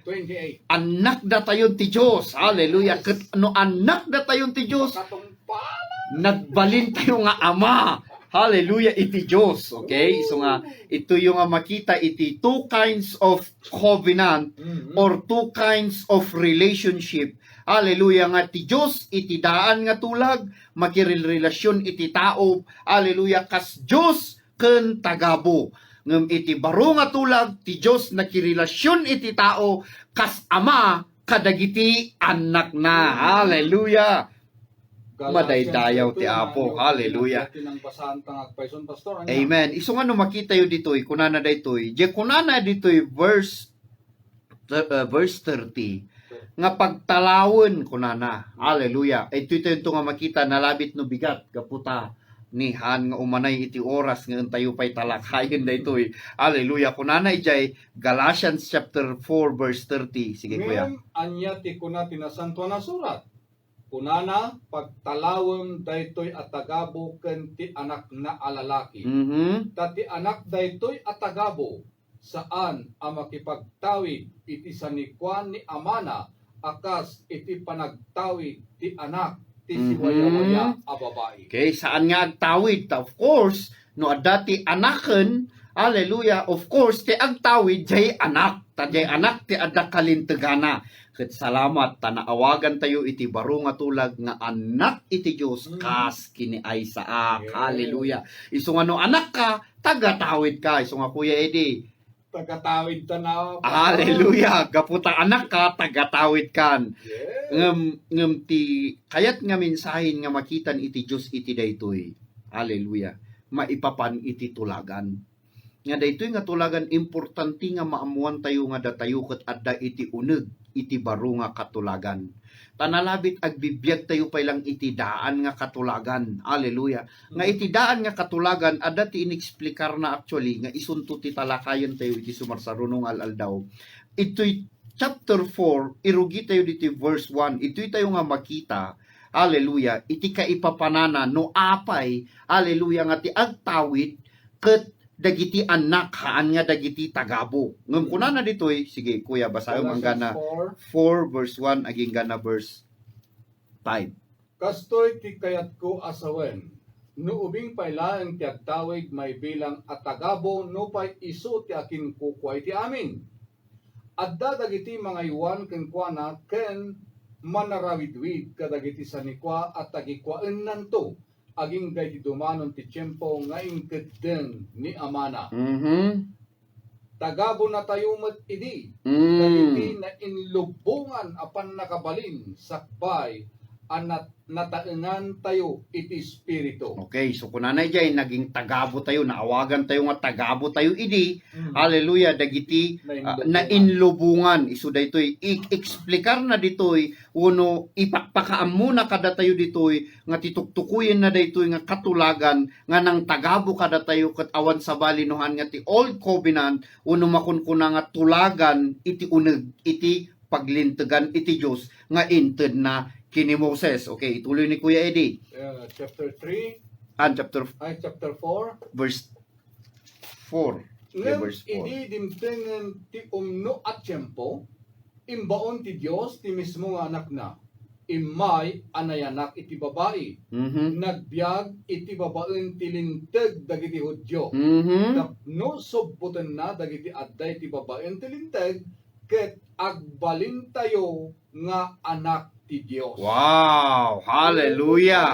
4:28. anak datayon ti Dios. Hallelujah. Ket no anak datayon ti Dios, Katungpalan. nagbalin tayo nga ama. hallelujah, iti Diyos. Okay? So nga, ito yung makita, iti two kinds of covenant or two kinds of relationship. Hallelujah nga, ti Diyos, iti daan nga tulag, makirirelasyon iti tao. Hallelujah, kas Diyos ken tagabo. Ngem iti baro nga tulag, ti Diyos nakirilasyon iti tao, kas ama, kadagiti anak na. Hallelujah. Madaydayaw ti Apo. Hallelujah. Amen. Iso nga no makita yo ditoy kunana daytoy. Je kunana ditoy verse 30 nga pagtalawon kunana. Hallelujah. Ito nga makita nalabit no bigat kaputa ni han nga umanay iti oras nga tayo pay talakayin daytoy. Hallelujah. Kunana ijay Galatians chapter 4 verse 30. Sige kuya. Ngem anya ti kuna tinasanto na surat. Kunana pagtalawon daytoy atagabo ken ti anak na alalaki. Tati anak daytoy atagabo saan ang makipagtawid iti sanikwan ni amana akas iti panagtawid ti anak ti siwaya-waya a babae. Okay, saan nga agtawid? Of course, no dati anaken, hallelujah, of course, ti agtawid jay anak. Jay anak ti adda kalintagana. Ket salamat tanaawagan tayo iti baro nga tulag nga anak iti Dios kas kini ay saak. Hallelujah. Isu nga no anak ka, tagatawid ka. Isu nga Kuya Eddie, tagatawid tanaw. Hallelujah. Gaputa anak ka, tagatawid kan. Yes. Ngem ti kayat nga mensahen nga makitan iti Dios iti daytoy. Hallelujah. Maipapan iti tulagan. Nga daytoy nga tulagan importante nga maamuan tayo nga datayo ket adda iti uneg iti baro nga katulagan. Tanalabit agbibiyag tayo pa lang iti daan nga katulagan. Hallelujah. Nga iti daan nga katulagan adda ti inexplikar na actually nga isunto ti talakayon tayo iti sumarsarunong aldaw. Ito'y chapter 4 irugi tayo dito verse 1. Ito'y tayo nga makita. Hallelujah. Iti kaipapanana no apay. Hallelujah nga ti agtawid ket dagiti anak haan nga dagiti tagabo. Ngem kunana ditoy, sige kuya basayon ang gana 4 verse 1 aging gana verse 5. Kastoy ti kayat ko asawen. No ubing pailaeng ti agtawid may bilang at tagabo no pay iso ti akin kukway ti amin. Adda dagiti mga iwan ken kuana ken manarawidwid kadagiti sanikwa at tagikwaen nanto. Aging gayti dumanon ti tiyempo nga ingkedeng ni amana. Tagabo na tayo met idi. Dagiti na inlubungan apan nakabalin sakbay anat nataengan tayo iti espiritu. Okay, so kunanay jay naging tagabo tayo, naawagan tayo nga tagabo tayo idi. Hallelujah, dagiti na inlubungan. Isu daytoy i-explicar na ditoy uno ipakpakaam muna kada tayo ditoy nga tituktukuyen na daytoy nga katulagan nga nang tagabo kada tayo ket awan sa balinuhan nga ti old covenant uno makunkuna nga tulagan iti uneg iti paglintegan iti Dios nga inted na kini Moses. Okay, ituloy ni Kuya Eddie. Chapter 3 chapter 4 verse 4. Okay, ngem verse 4. idi dimtengen ti umno at tiyempo imbaon ti Dios ti mismo nga anak na imay anayanak iti babae. Nagbiag iti babaen ti linteg dagiti Hudyo. No subputen na dagiti adday ti babaen ti linteg ket agbalin tayo nga anak ti Dios. Wow! Hallelujah!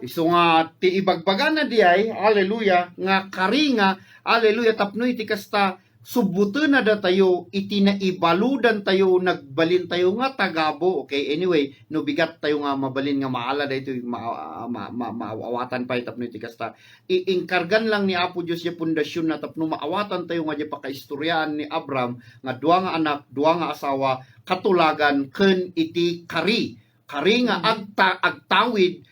Isu nga ti ibagbagan na diay, hallelujah, nga kari nga, hallelujah, tapno iti kasta subuten na da tayo, iti na ibaludan tayo, nagbalin tayo nga tagabo. Okay, anyway, no bigat tayo nga mabalin nga maala da ito, maawatan pa tapno iti kasta. Iingkargan lang ni Apo Diyos yung pundasyon na tapno maawatan tayo nga di pakaistoryahan ni Abram, nga duwa nga anak, duwa nga asawa, katulagan, ken iti kari nga agtawid,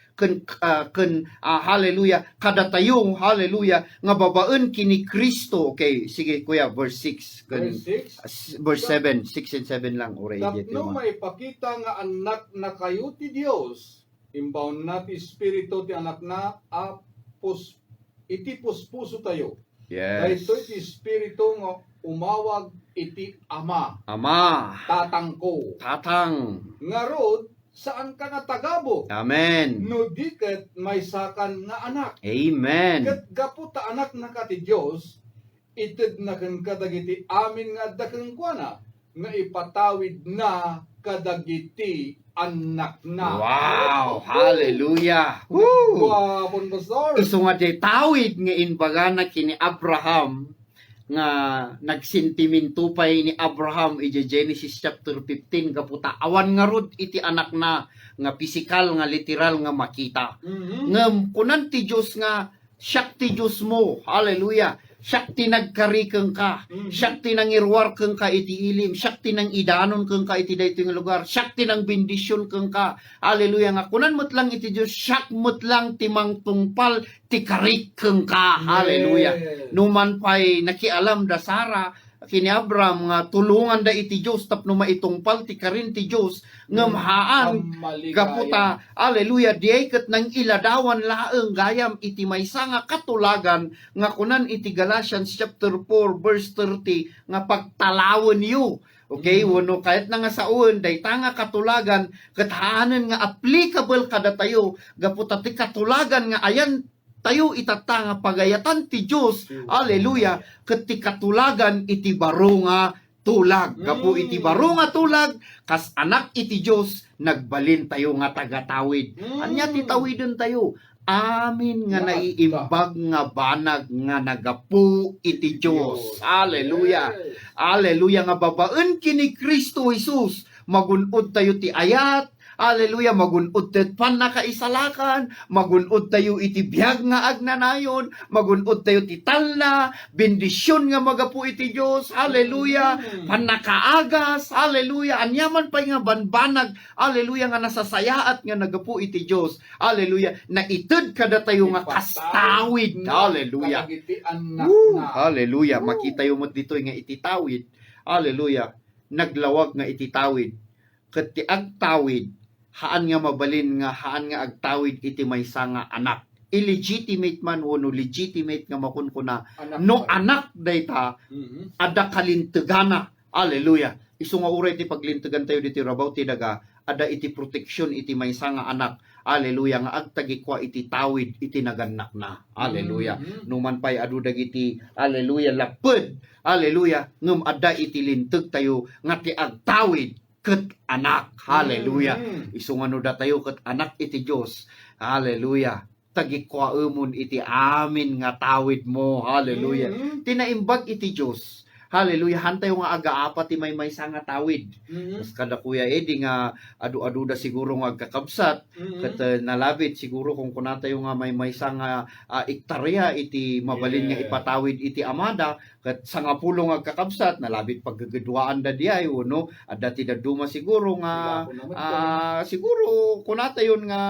hallelujah, kada tayo, hallelujah, nga babaen kini Kristo. Okay, sige kuya, verse 6. Verse 7, 6 and 7 lang. Tapno maipakita nga anak na kayo ti Dios, imbaon na ti Espiritu ti anak na iti puspuso tayo. Yes. Dahil ti Espiritu nga umawag iti Ama. Ama. Tatang ko. Tatang. Nga rod, saan ka nga tagabo. Amen. No di ket may sakan nga anak. Amen. Ket gapu ta anak na ka ti Dios, ited na ken kadagiti amin nga dakeng kuana nga ipatawid na kadagiti anak na. Wow! Hallelujah! Woo! Wapon pastor. Iso nga di tawid nga inbaga na kini Abraham nga nagsentimento pay ni Abraham iti Genesis chapter 15 kaputa awan nga rod iti anak na nga pisikal nga literal nga makita. Ngem kunan ti Dios nga siya ti Dios mo. Hallelujah. Siya ti nagkarikeng ka. Siya ti nangirwar keng ka iti ilim. Siya ti nang idanon keng ka iti daytoy nga lugar. Siya ti nang bendisyon keng ka. Hallelujah nga kunan met lang iti Dios siya met lang ti mangtungpal ti karikeng ka. Hallelujah. Numan pay nakialam da Sara kini Abraham nga tulungan da iti Dios tapno maitungpal ti karin ti Dios ngem haan gaputa haleluya diay ket nang iladawan laeng gayam iti maysa nga katulagan nga kunan iti Galatians chapter 4 verse 30 nga pagtalawon yu. Okay, wano kahit na nga saon dayta nga katulagan ket haanen nga applicable kada tayo gaputa ti katulagan nga ayan tayo itata nga pagayatan ti Dios. Hallelujah. Ket ti katulagan iti baro nga tulag. Gapu iti baro nga tulag kas anak iti Dios nagbalin tayo nga tagatawid. Anya ti tawiden tayo. Amin nga naiimbag nga banag nga nagapu iti Dios. Hallelujah. Hallelujah nga babaen kini Kristo Jesus. Magunod tayo ti ayat. Hallelujah, magunod tayo pan nakaisalakan, magunod tayo iti biyag nga agnanayon, magunod tayo ti talna, bendisyon nga magapu iti Dios. Hallelujah, pan nakaagas. Hallelujah, anyaman pa nga banbanag. Hallelujah, nga nasasayaat nga nagapu iti Dios. Hallelujah, naited kada tayo nga kastawid. Hallelujah. Hallelujah, makita yo mo dito nga ititawid. Hallelujah, naglawag nga ititawid. Ket ti agtawid haan nga mabalin nga haan nga agtawid iti maysa nga anak. Illegitimate man wano legitimate nga makunkuna. No anak dayta ada kalintegana. Hallelujah. Isu nga uray ti paglintegan tayo diti rabaw ti daga ada iti protection iti maysa nga anak. Hallelujah nga agtagikwa iti tawid iti naganak na. Hallelujah. Numan pay adu dagiti hallelujah laped. Hallelujah. Ngem ada iti linteg tayo nga ti agtawid ket anak. Hallelujah. Isungano da tayo ket anak iti Dios. Hallelujah. Tagikwaemon iti amin nga tawid mo. Hallelujah. Tinaimbag iti Dios. Hallelujah. Hantayo nga agaapa ti maysa nga tawid. Mas kada Kuya Eddie nga adu-adu da siguro nga agkakabsat ket nalabit siguro kung kunatayo nga maysa nga iktarya iti mabalin nga ipatawid iti amada ket sangapulo nga agkakabsat nalabit paggagedwaan da diay no adda ti daduma siguro nga siguro kunatayon nga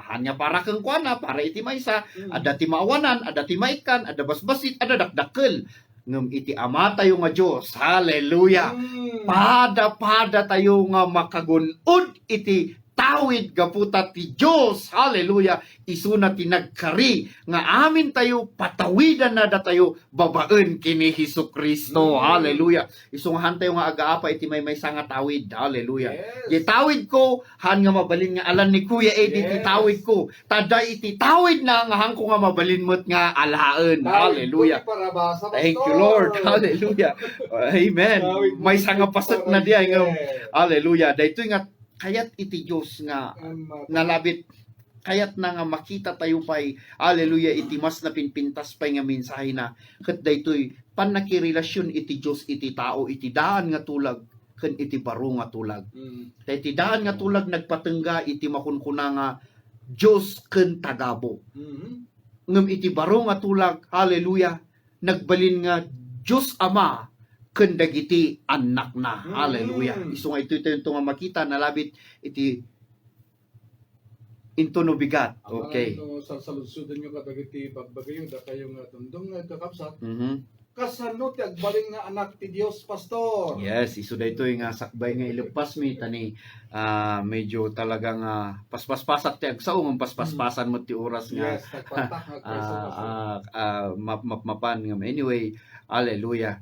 hanya para keng kuana para iti maysa adda ti maawanan adda ti maikan adda basbasit adda dakdakel ngem iti ama tayo nga Dios. Hallelujah. Pada tayo nga makagunod iti tawid gaputa ti Dios. Hallelujah. Isuna ti nagkari nga amin tayo patawidan na da tayo babaen kini Hesukristo. Hallelujah. Isungahan tayo nga agaapa iti maysa nga tawid. Hallelujah. Di tawid ko han nga mabalin nga alan ni Kuya Eddie ti tawid ko. Tada iti tawid na nga hang ko nga mabalin mo't nga alaen. Hallelujah. Thank you Lord. Hallelujah. Amen. Maysa nga pasek na diay nga hallelujah. Daytoy nga kayat iti Dios nga nalabit kayat na nga makita tayo pay hallelujah iti mas na pinpintas pay nga mensahe na ket daytoy pan nakirelasyon iti Dios iti tao iti daan nga tulag ken iti baro nga tulag. Iti daan nga tulag nagpatengga iti makunkuna nga Dios ken tagabo. Ngem iti baro nga tulag hallelujah nagbalin nga Dios Ama ken dagiti anak na. Hallelujah. Isu nga ito nga makita nalabit iti into no bigat. Okay. Sa saludsudon nyo kadagiti bagbagayo da kayo nga tundong nga kakapsat. Kasano ti agbalin nga anak ti Dios pastor. Yes, isu daytoy nga sakbay nga ilupas mi tani medyo talagang paspaspasak ti agsaw ng paspaspasan mo ti oras nga. Yes, tagpatak nga mapan nga anyway. Hallelujah.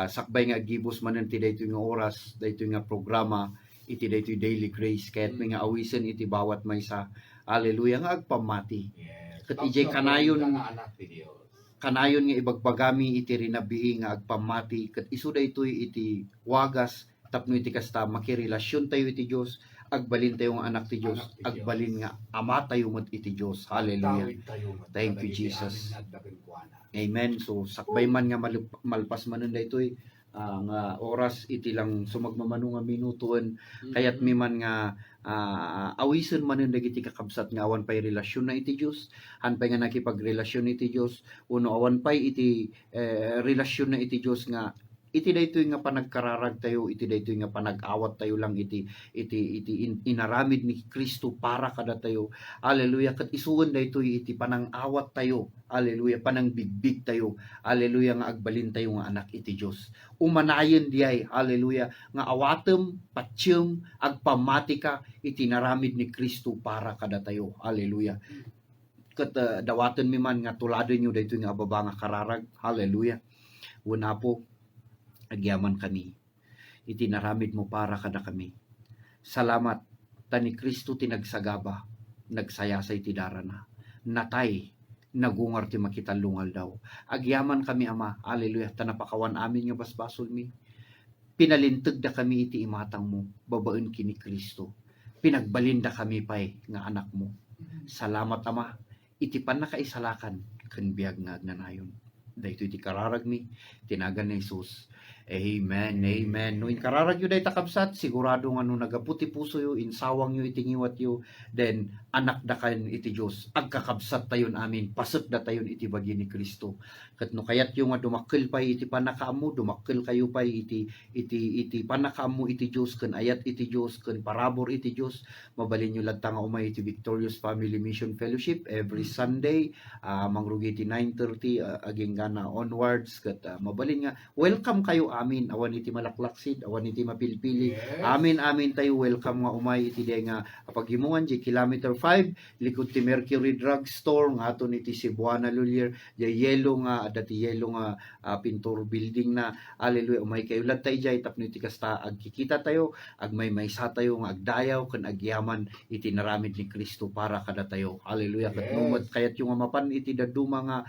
Sakbay nga gibos manen ti daytoy nga oras, daytoy nga programa iti daytoy daily grace ket may nga awisen iti bawat maysa. Hallelujah nga agpamati. Yes. Ket ijay kanayon nga anak ti Dios. kanayon nga ibagbagami iti rinabihi nga agpamati ket isu daytoy iti wagas tapno iti kasta makirelasyon tayo iti Dios, agbalin tayo nga anak ti Dios, Anak ti Dios. agbalin nga ama tayo met iti Dios. Hallelujah. Tawid tayo, Thank you, dagiti Jesus. amin nga dagengkuana. Amen. So sakbay man nga malpas manen daytoy nga oras iti lang sumagmamano nga minuton kayat mi man nga awisen manen dagiti kakabsat nga awan pay relasyon na iti Dios, hanpay nga nakipagrelasyon iti Dios, uno awan pay iti relasyon na iti Dios nga iti daytoy nga panagkararag tayo, iti daytoy nga panag-awat tayo lang iti inaramid ni Kristo para kada tayo. Hallelujah. Ket isuon daytoy iti panang-awat tayo. Hallelujah. Panangbigbig tayo. Hallelujah nga agbalin tayo nga anak iti Dios. Umanayen diay. Hallelujah. Nga awatem, patyem, agpamati ka iti naramid ni Kristo para kada tayo. Hallelujah. Ket dawaten mi man nga tuladen nyo daytoy nga ababa nga kararag. Hallelujah. Una po agyaman kami. Iti naramid mo para kada kami. Salamat ta ni Kristo tinagsagaba, nagsayasa iti darana. Natay, nagungar ti makitalungal daw. Agyaman kami Ama, hallelujah, ta napakawan amin nga basbasol mi. Pinalinteg da kami iti imatang mo, babaen kini Kristo. Pinagbalinda kami pay nga anak mo. Salamat Ama, iti panakaisalakan ken biag nga agnanayon. Dayto iti kararag mi, tinagan ni Jesus. Amen, amen. No in kararag yu day takabsat, sigurado nga no nagaputi puso yu, insawang yu itingiwat yu, then anak da kayon iti Diyos, agkakabsat tayon amin, pasat da tayon iti bagi ni Kristo. Kat no kayat yu nga dumakkel pay iti panakaamu, dumakkel kayo pay iti panakaamu iti Diyos, ken ayat iti Diyos, ken parabor iti Diyos, mabalin yu lagta nga umay iti Victorious Family Mission Fellowship every Sunday, mangrugi iti 9:30 aging gana onwards, kat mabalin nga, welcome kayo amin, awan iti malaklaksid, awan iti mapilpili. Yes. Amin tayo, welcome nga umay iti day nga paghimungan di kilometer 5 likod ti Mercury Drug Store nga aton iti Cebuana Lulier, di yellow nga dati yellow nga pintur building na. Hallelujah. Umay kayo lad tayo jay tapno iti kasta agkikita tayo, agmaymaysa tayo nga agdayaw ken agyaman iti naramid ni Kristo para kada tayo. Hallelujah. Ket numot kayat yung mapan iti daduma nga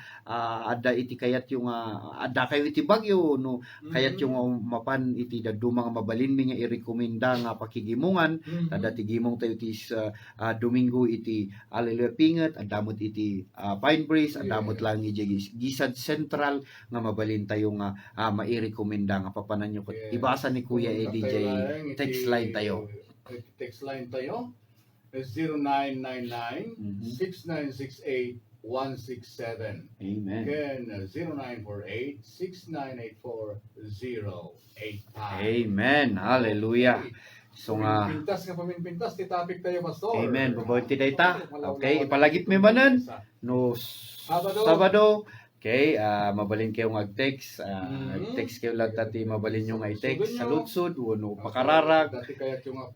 adda iti kayat yung adda kayo iti bagyo no kayat yung mapan iti daduma nga mabalin mi nga irekomenda nga pakigimungan tada ti gimong tayo iti Domingo iti hallelujah pinget adamot iti Pine Breeze adamot lang iti Gisad Central nga mabalin tayo nga mairekomenda nga papanan nyo ibasa ni Kuya Eddie J text line tayo text line tayo 0999-6968-167 amen again 0948-6984-085 amen hallelujah. So nga paminpintas ti topic tayo pastor. amen babaw ti dayta. Okay ipalagip mi manen no Sabado. Okay, mabalin kayo nga text text kayo lang tati mabalin nyo nga i-text sa lutsod uno pakararag dati kaya yung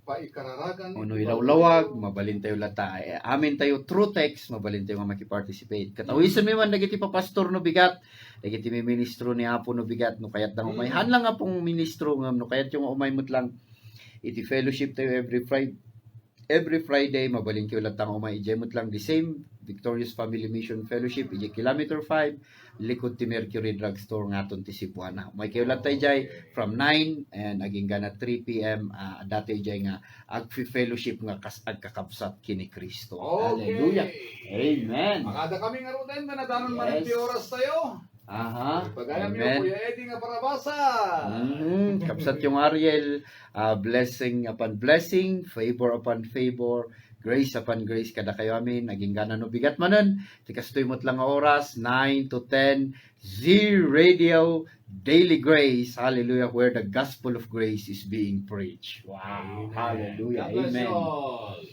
paikararagan uno ilawlawag mabalin tayo lata amin tayo through text mabalin tayo nga makiparticipate katawisan mi man dagiti pa pastor no bigat dagiti mi ministro ni Apo no bigat no kayat lang umay hanlang nga pong ministro ngam no kayat yung umay mut lang iti fellowship tayo every Friday mabalin kayo latang umay ijemot lang the same Victorious Family Mission Fellowship ije kilometer 5 likod ti Mercury Drug Store ngaton ti Cebuana may kayo latay jay from 9 and aging gana 3 PM dati jay nga fellowship nga agkakabsat kini Kristo. Hallelujah. Amen. Magada kami nga ruten na nadanon man ti oras tayo. Aha. Pagayam Amen. yo Kuya Eddie nga parabasa. Kapsat yung Ariel, blessing upon blessing, favor upon favor, grace upon grace kada kayo amin, naging gana no bigat manon, tikastoy mo't lang nga oras, 9 to 10, Z Radio, Daily Grace, hallelujah, where the gospel of grace is being preached. Wow, hallelujah, God bless amen. you all.